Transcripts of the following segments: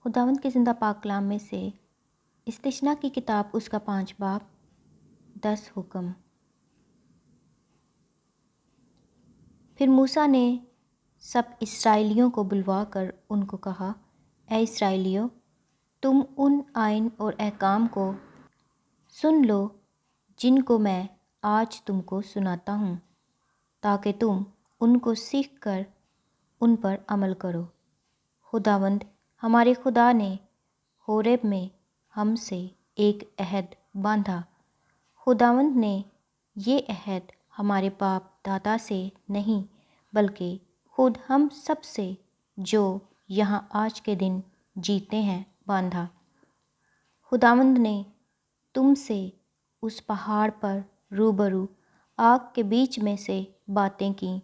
خداوند کے زندہ پاک کلام میں سے استثنا کی کتاب اس کا 5 باب 10 حکم۔ پھر موسیٰ نے سب اسرائیلیوں کو بلوا کر ان کو کہا، اے اسرائیلیوں، تم ان آئین اور احکام کو سن لو جن کو میں آج تم کو سناتا ہوں، تاکہ تم ان کو سیکھ کر ان پر عمل کرو۔ خداوند ہمارے خدا نے ہوریب میں ہم سے ایک عہد باندھا۔ خداوند نے یہ عہد ہمارے باپ دادا سے نہیں بلکہ خود ہم سب سے جو یہاں آج کے دن جیتے ہیں باندھا۔ خداوند نے تم سے اس پہاڑ پر روبرو آگ کے بیچ میں سے باتیں کیں۔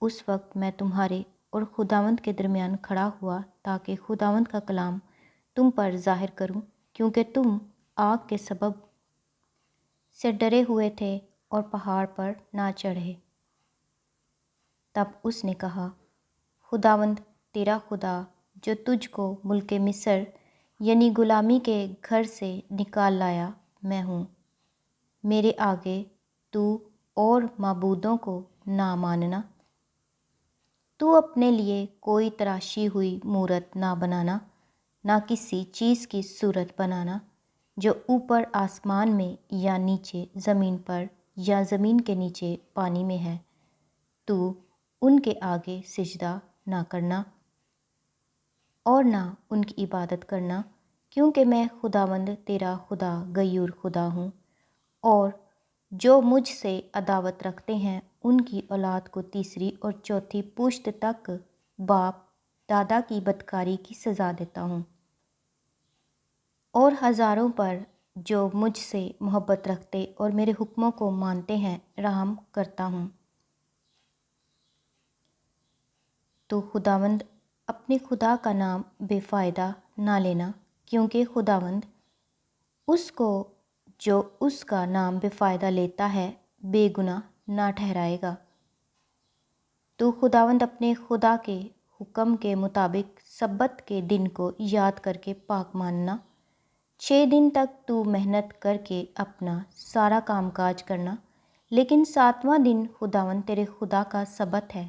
اس وقت میں تمہارے اور خداوند کے درمیان کھڑا ہوا تاکہ خداوند کا کلام تم پر ظاہر کروں، کیونکہ تم آگ کے سبب سے ڈرے ہوئے تھے اور پہاڑ پر نہ چڑھے۔ تب اس نے کہا، خداوند تیرا خدا جو تجھ کو ملک مصر یعنی غلامی کے گھر سے نکال لایا میں ہوں۔ میرے آگے تو اور معبودوں کو نہ ماننا۔ تو اپنے لیے کوئی تراشی ہوئی مورت نہ بنانا، نہ کسی چیز کی صورت بنانا جو اوپر آسمان میں یا نیچے زمین پر یا زمین کے نیچے پانی میں ہے۔ تو ان کے آگے سجدہ نہ کرنا اور نہ ان کی عبادت کرنا، کیونکہ میں خداوند تیرا خدا غیور خدا ہوں، اور جو مجھ سے عداوت رکھتے ہیں ان کی اولاد کو تیسری اور چوتھی پشت تک باپ دادا کی بدکاری کی سزا دیتا ہوں، اور ہزاروں پر جو مجھ سے محبت رکھتے اور میرے حکموں کو مانتے ہیں رحم کرتا ہوں۔ تو خداوند اپنے خدا کا نام بے فائدہ نہ لینا، کیونکہ خداوند اس کو جو اس کا نام بے فائدہ لیتا ہے بے گناہ نہ ٹھہرائے گا۔ تو خداوند اپنے خدا کے حکم کے مطابق سبت کے دن کو یاد کر کے پاک ماننا۔ 6 دن تک تو محنت کر کے اپنا سارا کام کاج کرنا، لیکن 7واں دن خداوند تیرے خدا کا سبت ہے۔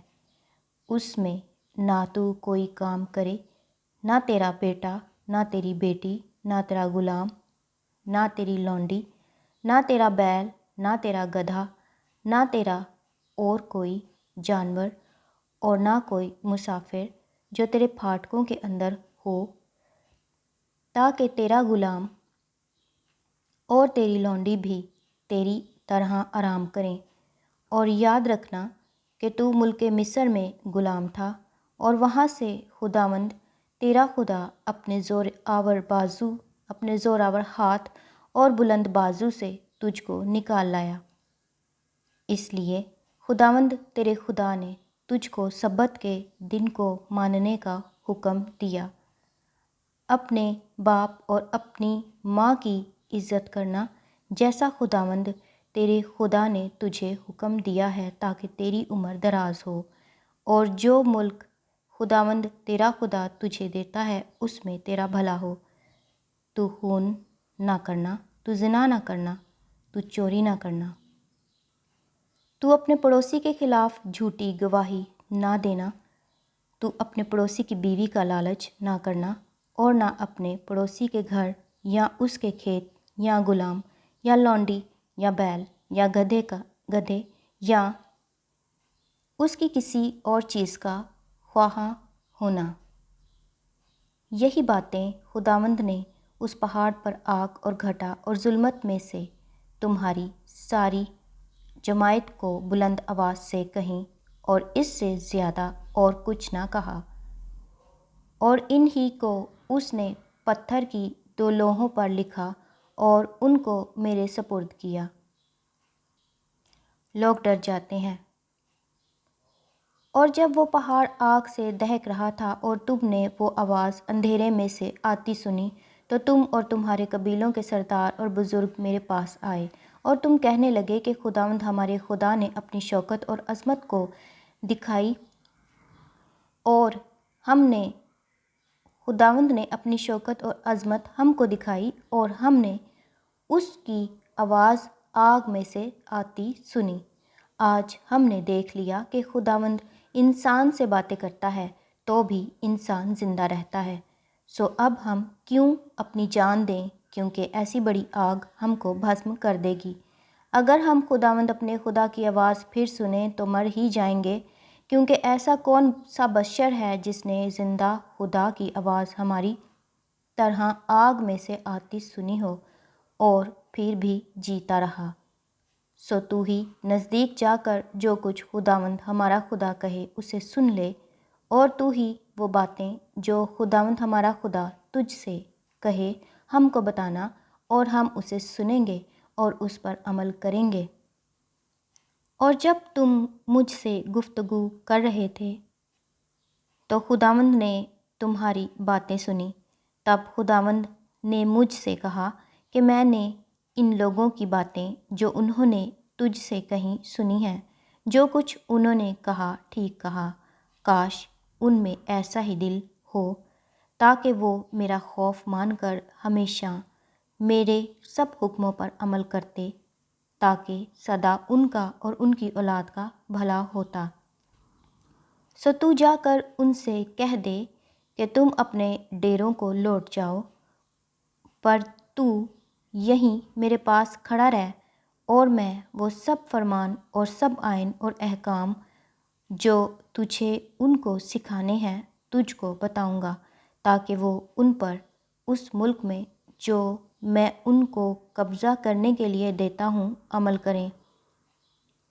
اس میں نہ تو کوئی کام کرے، نہ تیرا بیٹا، نہ تیری بیٹی، نہ تیرا غلام، نہ تیری لونڈی، نہ تیرا بیل، نہ تیرا گدھا، نہ تیرا اور کوئی جانور، اور نہ کوئی مسافر جو تیرے پھاٹکوں کے اندر ہو، تاکہ تیرا غلام اور تیری لونڈی بھی تیری طرح آرام کریں۔ اور یاد رکھنا کہ تو ملک مصر میں غلام تھا، اور وہاں سے خداوند تیرا خدا اپنے زور آور ہاتھ اور بلند بازو سے تجھ کو نکال لایا۔ اس لیے خداوند تیرے خدا نے تجھ کو سبت کے دن کو ماننے کا حکم دیا۔ اپنے باپ اور اپنی ماں کی عزت کرنا، جیسا خداوند تیرے خدا نے تجھے حکم دیا ہے، تاکہ تیری عمر دراز ہو، اور جو ملک خداوند تیرا خدا تجھے دیتا ہے اس میں تیرا بھلا ہو۔ تو خون نہ کرنا، تو زنا نہ کرنا، تو چوری نہ کرنا، تو اپنے پڑوسی کے خلاف جھوٹی گواہی نہ دینا، تو اپنے پڑوسی کی بیوی کا لالچ نہ کرنا، اور نہ اپنے پڑوسی کے گھر یا اس کے کھیت یا غلام یا لونڈی یا بیل یا گدھے یا اس کی کسی اور چیز کا خواہاں ہونا۔ یہی باتیں خداوند نے اس پہاڑ پر آگ اور گھٹا اور ظلمت میں سے تمہاری ساری جماعت کو بلند آواز سے کہیں، اور اس سے زیادہ اور کچھ نہ کہا۔ اور ان ہی کو اس نے پتھر کی 2 لوحوں پر لکھا اور ان کو میرے سپرد کیا۔ لوگ ڈر جاتے ہیں۔ اور جب وہ پہاڑ آگ سے دہک رہا تھا اور تم نے وہ آواز اندھیرے میں سے آتی سنی، تو تم اور تمہارے قبیلوں کے سردار اور بزرگ میرے پاس آئے، اور تم کہنے لگے کہ خداوند ہمارے خدا نے اپنی شوکت اور عظمت کو دکھائی، اور ہم نے خداوند نے اپنی شوکت اور عظمت ہم کو دکھائی اور ہم نے اس کی آواز آگ میں سے آتی سنی۔ آج ہم نے دیکھ لیا کہ خداوند انسان سے باتیں کرتا ہے تو بھی انسان زندہ رہتا ہے، سو اب ہم کیوں اپنی جان دیں، کیونکہ ایسی بڑی آگ ہم کو بھسم کر دے گی۔ اگر ہم خداوند اپنے خدا کی آواز پھر سنیں تو مر ہی جائیں گے، کیونکہ ایسا کون سا بشر ہے جس نے زندہ خدا کی آواز ہماری طرح آگ میں سے آتی سنی ہو اور پھر بھی جیتا رہا۔ سو تو ہی نزدیک جا کر جو کچھ خداوند ہمارا خدا کہے اسے سن لے، اور تو ہی وہ باتیں جو خداوند ہمارا خدا تجھ سے کہے ہم کو بتانا، اور ہم اسے سنیں گے اور اس پر عمل کریں گے۔ اور جب تم مجھ سے گفتگو کر رہے تھے تو خداوند نے تمہاری باتیں سنی۔ تب خداوند نے مجھ سے کہا کہ میں نے ان لوگوں کی باتیں جو انہوں نے تجھ سے کہیں سنی ہیں۔ جو کچھ انہوں نے کہا ٹھیک کہا، کاش ان میں ایسا ہی دل ہو تاکہ وہ میرا خوف مان کر ہمیشہ میرے سب حکموں پر عمل کرتے، تاکہ سدا ان کا اور ان کی اولاد کا بھلا ہوتا۔ سو تو جا کر ان سے کہہ دے کہ تم اپنے ڈیروں کو لوٹ جاؤ، پر تو یہیں میرے پاس کھڑا رہ، اور میں وہ سب فرمان اور سب آئین اور احکام جو تجھے ان کو سکھانے ہیں تجھ کو بتاؤں گا، تاکہ وہ ان پر اس ملک میں جو میں ان کو قبضہ کرنے کے لیے دیتا ہوں عمل کریں۔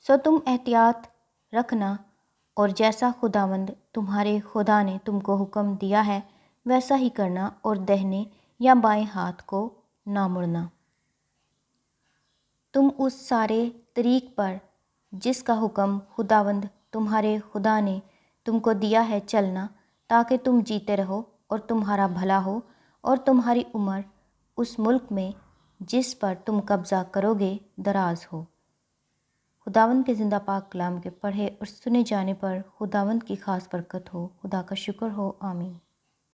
سو تم احتیاط رکھنا، اور جیسا خداوند تمہارے خدا نے تم کو حکم دیا ہے ویسا ہی کرنا، اور دہنے یا بائیں ہاتھ کو نہ مڑنا۔ تم اس سارے طریق پر جس کا حکم خداوند تمہارے خدا نے تم کو دیا ہے چلنا، تاکہ تم جیتے رہو اور تمہارا بھلا ہو، اور تمہاری عمر اس ملک میں جس پر تم قبضہ کرو گے دراز ہو۔ خداوند کے زندہ پاک کلام کے پڑھے اور سنے جانے پر خداوند کی خاص برکت ہو۔ خدا کا شکر ہو، آمین۔